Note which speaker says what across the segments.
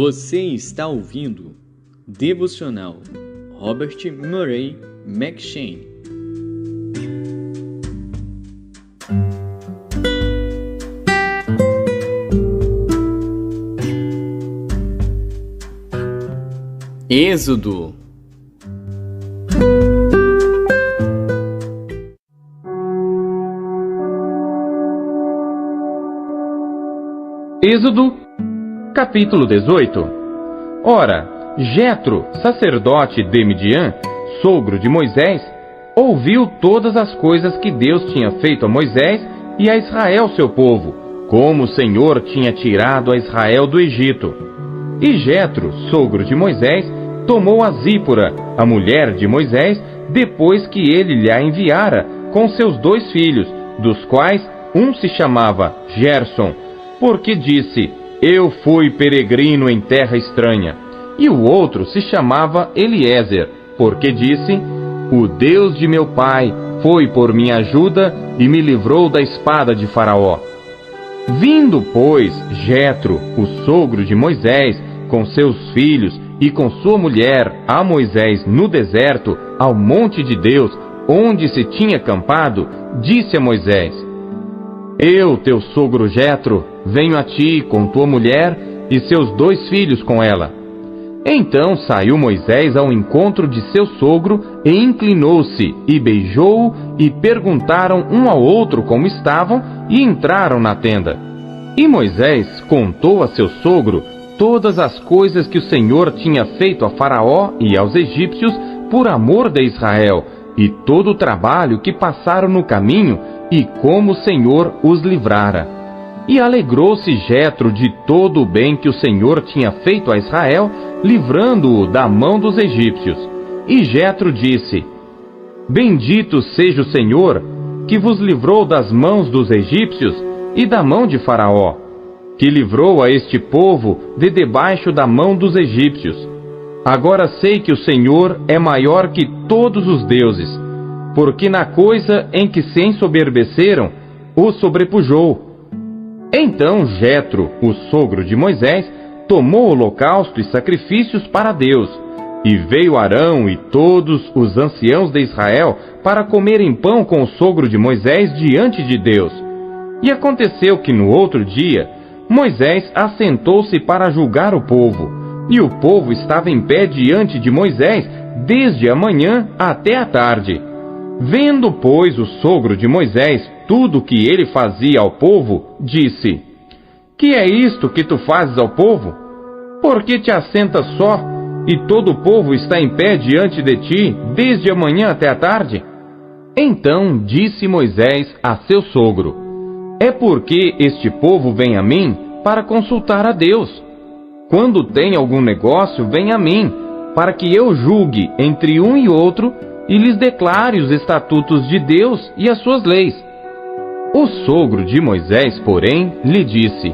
Speaker 1: Você está ouvindo Devocional Robert Murray M'Cheyne. Êxodo.
Speaker 2: Êxodo, capítulo 18. Ora, Jetro, sacerdote de Midian, sogro de Moisés, ouviu todas as coisas que Deus tinha feito a Moisés e a Israel, seu povo, como o Senhor tinha tirado a Israel do Egito. E Jetro, sogro de Moisés, tomou a Zípora, a mulher de Moisés, depois que ele lhe a enviara, com seus 2 filhos, dos quais um se chamava Gerson, porque disse: Eu fui peregrino em terra estranha. E o outro se chamava Eliezer, porque disse: O Deus de meu pai foi por minha ajuda e me livrou da espada de Faraó. Vindo, pois, Jetro, o sogro de Moisés, com seus filhos e com sua mulher a Moisés no deserto, ao monte de Deus, onde se tinha acampado, disse a Moisés: Eu, teu sogro Jetro, venho a ti com tua mulher e seus 2 filhos com ela. Então saiu Moisés ao encontro de seu sogro e inclinou-se e beijou-o, e perguntaram um ao outro como estavam, e entraram na tenda. E Moisés contou a seu sogro todas as coisas que o Senhor tinha feito a Faraó e aos egípcios por amor de Israel, e todo o trabalho que passaram no caminho, e como o Senhor os livrara. E alegrou-se Jetro de todo o bem que o Senhor tinha feito a Israel, livrando-o da mão dos egípcios. E Jetro disse: Bendito seja o Senhor, que vos livrou das mãos dos egípcios e da mão de Faraó, que livrou a este povo de debaixo da mão dos egípcios. Agora sei que o Senhor é maior que todos os deuses, porque na coisa em que se ensoberbeceram, o sobrepujou. Então Jetro, o sogro de Moisés, tomou holocausto e sacrifícios para Deus, e veio Arão e todos os anciãos de Israel para comerem pão com o sogro de Moisés diante de Deus. E aconteceu que no outro dia, Moisés assentou-se para julgar o povo, e o povo estava em pé diante de Moisés desde a manhã até a tarde. Vendo, pois, o sogro de Moisés tudo o que ele fazia ao povo, disse: Que é isto que tu fazes ao povo? Por que te assentas só, e todo o povo está em pé diante de ti, desde a manhã até a tarde? Então disse Moisés a seu sogro: É porque este povo vem a mim para consultar a Deus. Quando tem algum negócio, vem a mim, para que eu julgue entre um e outro, e lhes declare os estatutos de Deus e as suas leis. O sogro de Moisés, porém, lhe disse: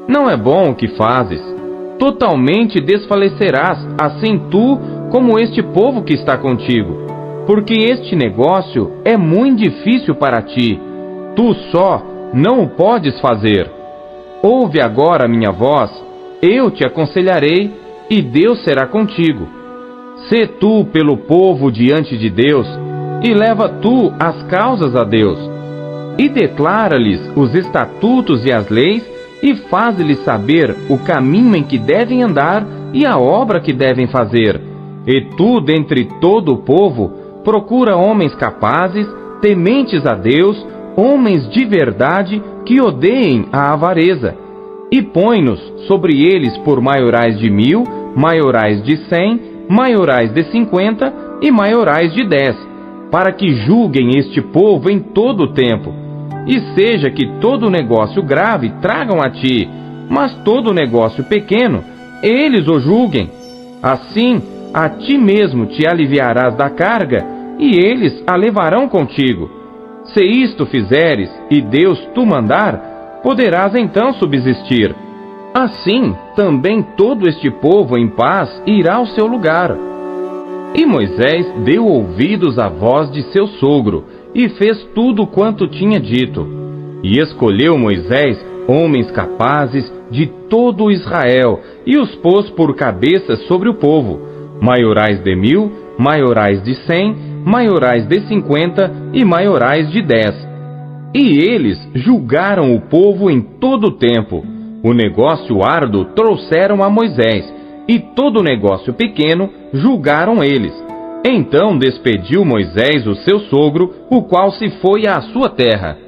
Speaker 2: Não é bom o que fazes. Totalmente desfalecerás, assim tu como este povo que está contigo, porque este negócio é muito difícil para ti. Tu só não o podes fazer. Ouve agora a minha voz, eu te aconselharei, e Deus será contigo. Sê tu pelo povo diante de Deus, e leva tu as causas a Deus, e declara-lhes os estatutos e as leis, e faz-lhes saber o caminho em que devem andar e a obra que devem fazer. E tu, dentre todo o povo, procura homens capazes, tementes a Deus, homens de verdade, que odeiem a avareza, e põe-nos sobre eles por maiorais de 1000, maiorais de 100, maiorais de 50 e maiorais de 10, para que julguem este povo em todo o tempo. E seja que todo negócio grave tragam a ti, mas todo negócio pequeno, eles o julguem. Assim, a ti mesmo te aliviarás da carga, e eles a levarão contigo. Se isto fizeres, e Deus tu mandar, poderás então subsistir. Assim, também todo este povo em paz irá ao seu lugar. E Moisés deu ouvidos à voz de seu sogro, e fez tudo quanto tinha dito. E escolheu Moisés homens capazes de todo Israel, e os pôs por cabeças sobre o povo, maiorais de 1000, maiorais de 100, maiorais de 50 e maiorais de 10. E eles julgaram o povo em todo o tempo. O negócio árduo trouxeram a Moisés, e todo o negócio pequeno julgaram eles. Então despediu Moisés o seu sogro, o qual se foi à sua terra.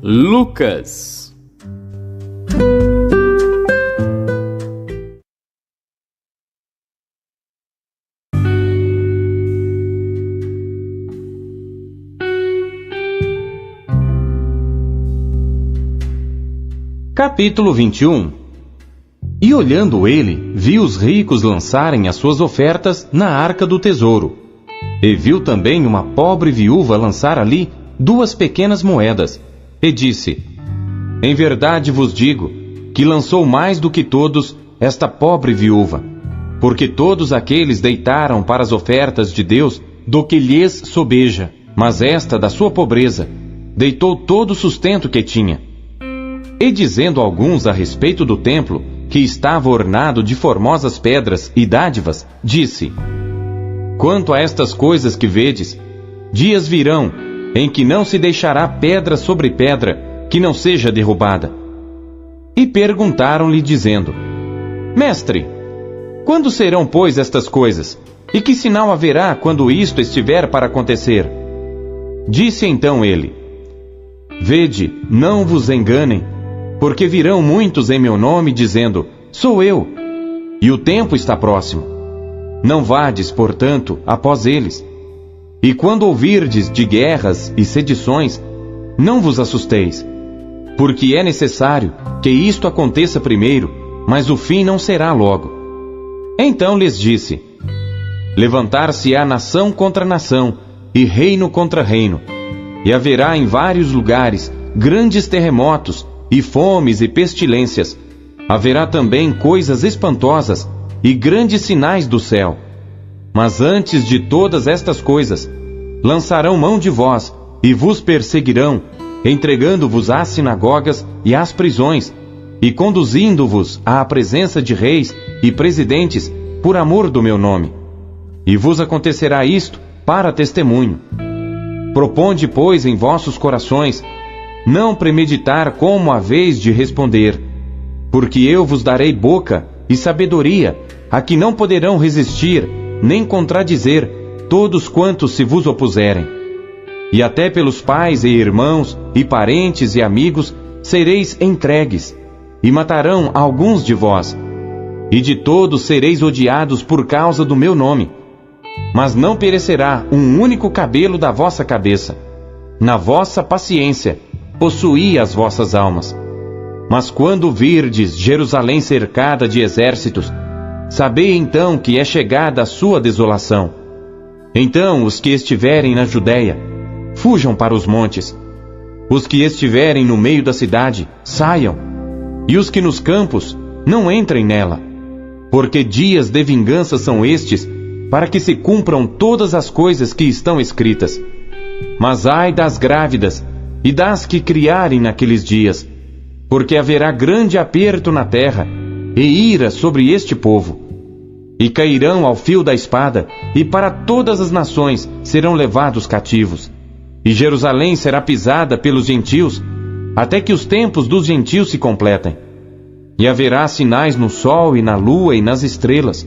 Speaker 1: Lucas.
Speaker 2: Capítulo 21. E olhando ele, viu os ricos lançarem as suas ofertas na arca do tesouro. E viu também uma pobre viúva lançar ali 2 pequenas moedas. E disse: Em verdade vos digo, que lançou mais do que todos esta pobre viúva, porque todos aqueles deitaram para as ofertas de Deus do que lhes sobeja, mas esta, da sua pobreza, deitou todo o sustento que tinha. E dizendo alguns a respeito do templo, que estava ornado de formosas pedras e dádivas, disse: Quanto a estas coisas que vedes, dias virão, em que não se deixará pedra sobre pedra, que não seja derrubada. E perguntaram-lhe, dizendo: Mestre, quando serão, pois, estas coisas? E que sinal haverá quando isto estiver para acontecer? Disse então ele: Vede, não vos enganem, porque virão muitos em meu nome, dizendo: Sou eu, e o tempo está próximo. Não vades, portanto, após eles. E quando ouvirdes de guerras e sedições, não vos assusteis, porque é necessário que isto aconteça primeiro, mas o fim não será logo. Então lhes disse: Levantar-se-á nação contra nação, e reino contra reino, e haverá em vários lugares grandes terremotos, e fomes e pestilências. Haverá também coisas espantosas e grandes sinais do céu. Mas antes de todas estas coisas, lançarão mão de vós e vos perseguirão, entregando-vos às sinagogas e às prisões, e conduzindo-vos à presença de reis e presidentes por amor do meu nome. E vos acontecerá isto para testemunho. Proponde, pois, em vossos corações não premeditar como haveis de responder, porque eu vos darei boca e sabedoria, a que não poderão resistir, nem contradizer, todos quantos se vos opuserem. E até pelos pais e irmãos, e parentes e amigos, sereis entregues, e matarão alguns de vós, e de todos sereis odiados por causa do meu nome. Mas não perecerá um único cabelo da vossa cabeça. Na vossa paciência, possuí as vossas almas. Mas quando virdes Jerusalém cercada de exércitos, sabei então que é chegada a sua desolação. Então os que estiverem na Judéia, fujam para os montes. Os que estiverem no meio da cidade, saiam. E os que nos campos, não entrem nela. Porque dias de vingança são estes, para que se cumpram todas as coisas que estão escritas. Mas ai das grávidas, e das que criarem naqueles dias, porque haverá grande aperto na terra, e ira sobre este povo. E cairão ao fio da espada, e para todas as nações serão levados cativos. E Jerusalém será pisada pelos gentios, até que os tempos dos gentios se completem. E haverá sinais no sol e na lua e nas estrelas.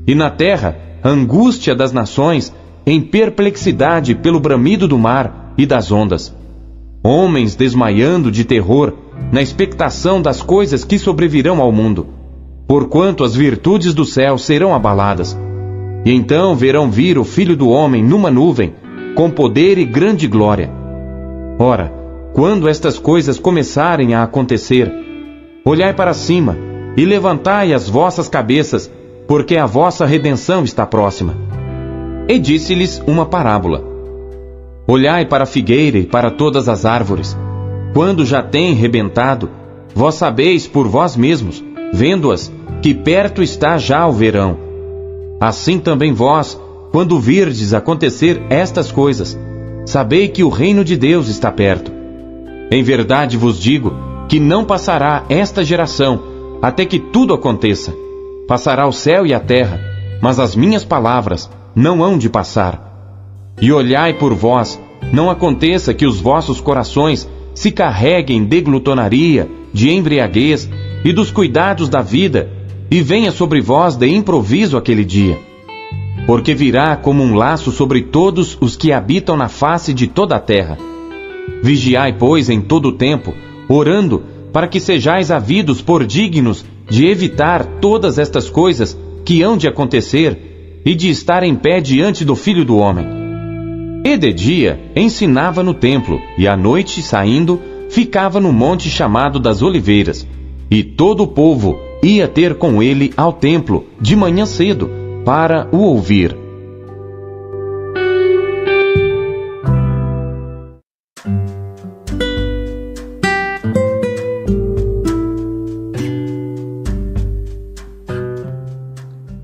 Speaker 2: E na terra, angústia das nações, em perplexidade pelo bramido do mar e das ondas. Homens desmaiando de terror, na expectação das coisas que sobrevirão ao mundo, porquanto as virtudes do céu serão abaladas. E então verão vir o Filho do Homem numa nuvem, com poder e grande glória. Ora, quando estas coisas começarem a acontecer, olhai para cima, e levantai as vossas cabeças, porque a vossa redenção está próxima. E disse-lhes uma parábola. Olhai para a figueira e para todas as árvores. Quando já tem rebentado, vós sabeis por vós mesmos vendo-as, que perto está já o verão. Assim também vós, quando virdes acontecer estas coisas, sabei que o reino de Deus está perto. Em verdade vos digo que não passará esta geração até que tudo aconteça. Passará o céu e a terra, mas as minhas palavras não hão de passar. E olhai por vós, não aconteça que os vossos corações se carreguem de glutonaria, de embriaguez e dos cuidados da vida, e venha sobre vós de improviso aquele dia. Porque virá como um laço sobre todos os que habitam na face de toda a terra. Vigiai, pois, em todo o tempo, orando, para que sejais havidos por dignos de evitar todas estas coisas que hão de acontecer, e de estar em pé diante do Filho do Homem. E de dia ensinava no templo, e à noite, saindo, ficava no monte chamado das Oliveiras, e todo o povo ia ter com ele ao templo de manhã cedo, para o ouvir.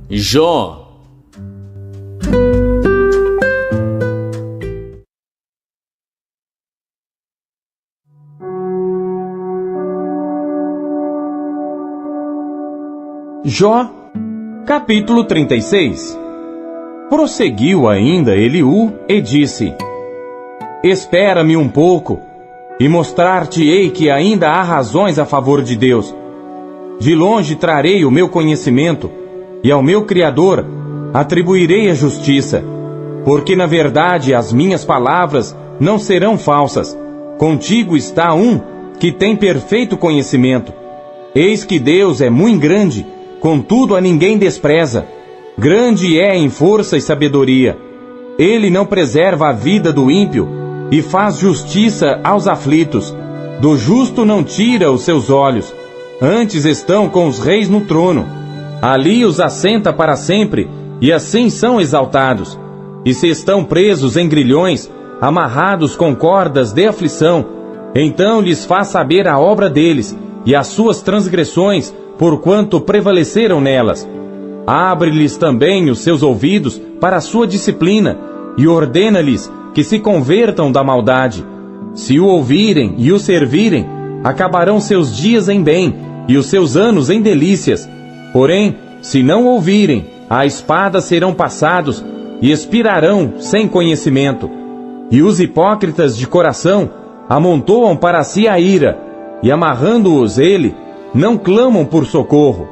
Speaker 1: Jó.
Speaker 2: Jó, capítulo 36. Prosseguiu ainda Eliú e disse: Espera-me um pouco, e mostrar-te-ei que ainda há razões a favor de Deus. De longe trarei o meu conhecimento, e ao meu Criador atribuirei a justiça, porque na verdade as minhas palavras não serão falsas. Contigo está um que tem perfeito conhecimento. Eis que Deus é muito grande, contudo a ninguém despreza. Grande é em força e sabedoria. Ele não preserva a vida do ímpio, e faz justiça aos aflitos. Do justo não tira os seus olhos. Antes estão com os reis no trono. Ali os assenta para sempre, e assim são exaltados. E se estão presos em grilhões, amarrados com cordas de aflição, então lhes faz saber a obra deles, e as suas transgressões, porquanto prevaleceram nelas. Abre-lhes também os seus ouvidos para a sua disciplina, e ordena-lhes que se convertam da maldade. Se o ouvirem e o servirem, acabarão seus dias em bem, e os seus anos em delícias. Porém, se não ouvirem, à espada serão passados, e expirarão sem conhecimento. E os hipócritas de coração amontoam para si a ira, e amarrando-os ele, não clamam por socorro.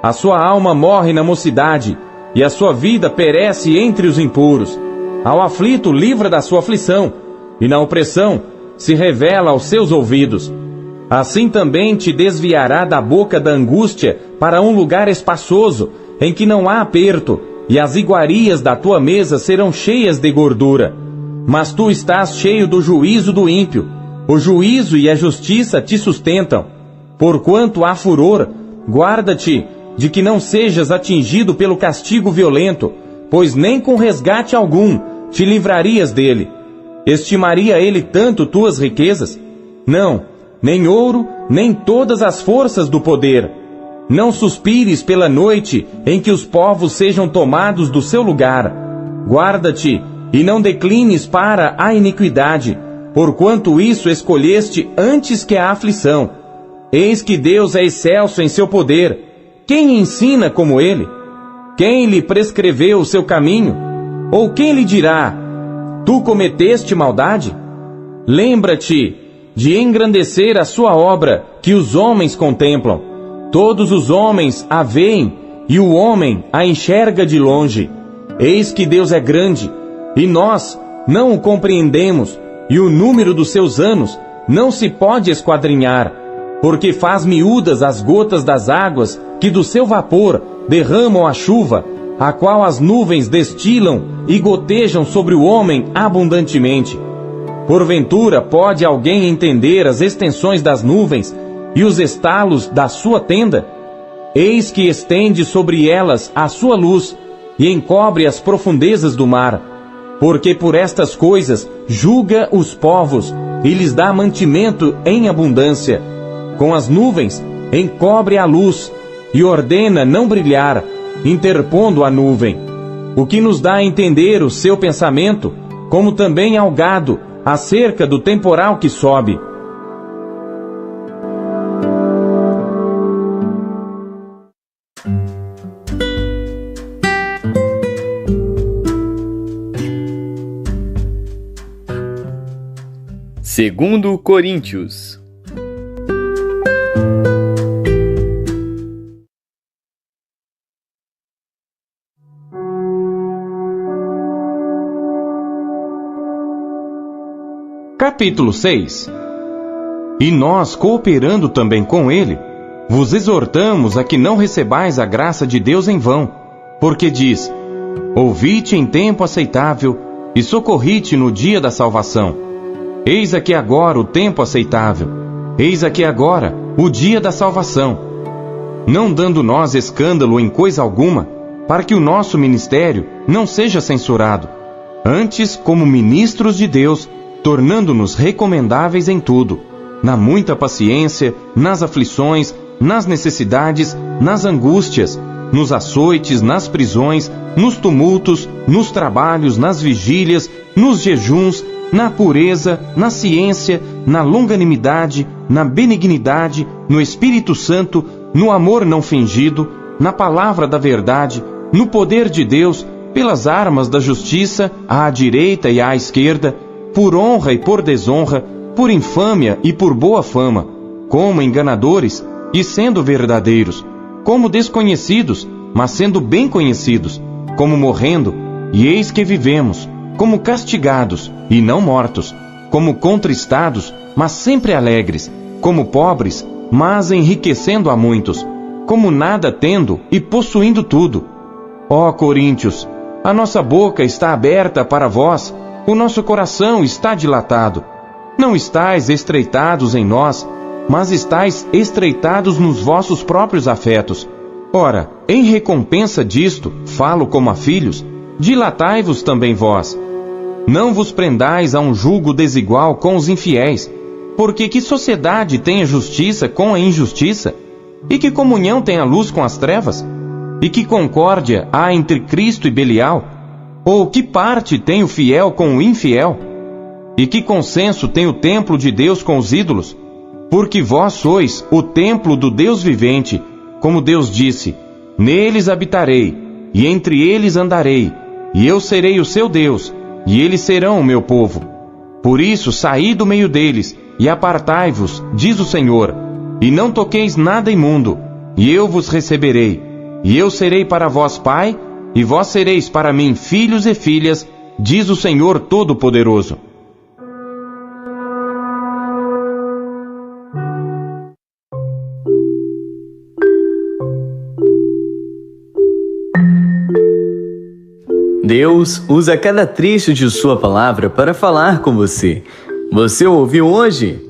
Speaker 2: A sua alma morre na mocidade, e a sua vida perece entre os impuros. Ao aflito livra da sua aflição, e na opressão se revela aos seus ouvidos. Assim também te desviará da boca da angústia para um lugar espaçoso, em que não há aperto, e as iguarias da tua mesa serão cheias de gordura. Mas tu estás cheio do juízo do ímpio. O juízo e a justiça te sustentam. Porquanto há furor, guarda-te de que não sejas atingido pelo castigo violento, pois nem com resgate algum te livrarias dele. Estimaria ele tanto tuas riquezas? Não, nem ouro, nem todas as forças do poder. Não suspires pela noite em que os povos sejam tomados do seu lugar. Guarda-te e não declines para a iniquidade, porquanto isso escolheste antes que a aflição. Eis que Deus é excelso em seu poder. Quem ensina como ele? Quem lhe prescreveu o seu caminho? Ou quem lhe dirá: tu cometeste maldade? Lembra-te de engrandecer a sua obra que os homens contemplam. Todos os homens a veem, e o homem a enxerga de longe. Eis que Deus é grande, e nós não o compreendemos, e o número dos seus anos não se pode esquadrinhar, porque faz miúdas as gotas das águas que do seu vapor derramam a chuva, a qual as nuvens destilam e gotejam sobre o homem abundantemente. Porventura pode alguém entender as extensões das nuvens e os estalos da sua tenda? Eis que estende sobre elas a sua luz e encobre as profundezas do mar. Porque por estas coisas julga os povos e lhes dá mantimento em abundância. Com as nuvens encobre a luz e ordena não brilhar, interpondo a nuvem, o que nos dá a entender o seu pensamento, como também ao gado, acerca do temporal que sobe.
Speaker 1: Segundo Coríntios.
Speaker 2: Capítulo 6. E nós, cooperando também com ele, vos exortamos a que não recebais a graça de Deus em vão, porque diz: ouvi-te em tempo aceitável e socorri-te no dia da salvação. Eis aqui agora o tempo aceitável, eis aqui agora o dia da salvação. Não dando nós escândalo em coisa alguma, para que o nosso ministério não seja censurado, antes como ministros de Deus, tornando-nos recomendáveis em tudo, na muita paciência, nas aflições, nas necessidades, nas angústias, nos açoites, nas prisões, nos tumultos, nos trabalhos, nas vigílias, nos jejuns, na pureza, na ciência, na longanimidade, na benignidade, no Espírito Santo, no amor não fingido, na palavra da verdade, no poder de Deus, pelas armas da justiça, à direita e à esquerda, por honra e por desonra, por infâmia e por boa fama, como enganadores e sendo verdadeiros, como desconhecidos, mas sendo bem conhecidos, como morrendo, e eis que vivemos, como castigados e não mortos, como contristados, mas sempre alegres, como pobres, mas enriquecendo a muitos, como nada tendo e possuindo tudo. Ó Coríntios, a nossa boca está aberta para vós, o nosso coração está dilatado. Não estáis estreitados em nós, mas estáis estreitados nos vossos próprios afetos. Ora, em recompensa disto, falo como a filhos, dilatai-vos também vós. Não vos prendais a um jugo desigual com os infiéis, porque que sociedade tem a justiça com a injustiça? E que comunhão tem a luz com as trevas? E que concórdia há entre Cristo e Belial? Ou que parte tem o fiel com o infiel? E que consenso tem o templo de Deus com os ídolos? Porque vós sois o templo do Deus vivente, como Deus disse: neles habitarei, e entre eles andarei, e eu serei o seu Deus, e eles serão o meu povo. Por isso saí do meio deles, e apartai-vos, diz o Senhor, e não toqueis nada imundo, e eu vos receberei, e eu serei para vós pai, e vós sereis para mim filhos e filhas, diz o Senhor Todo-Poderoso.
Speaker 1: Deus usa cada trecho de sua palavra para falar com você. Você ouviu hoje?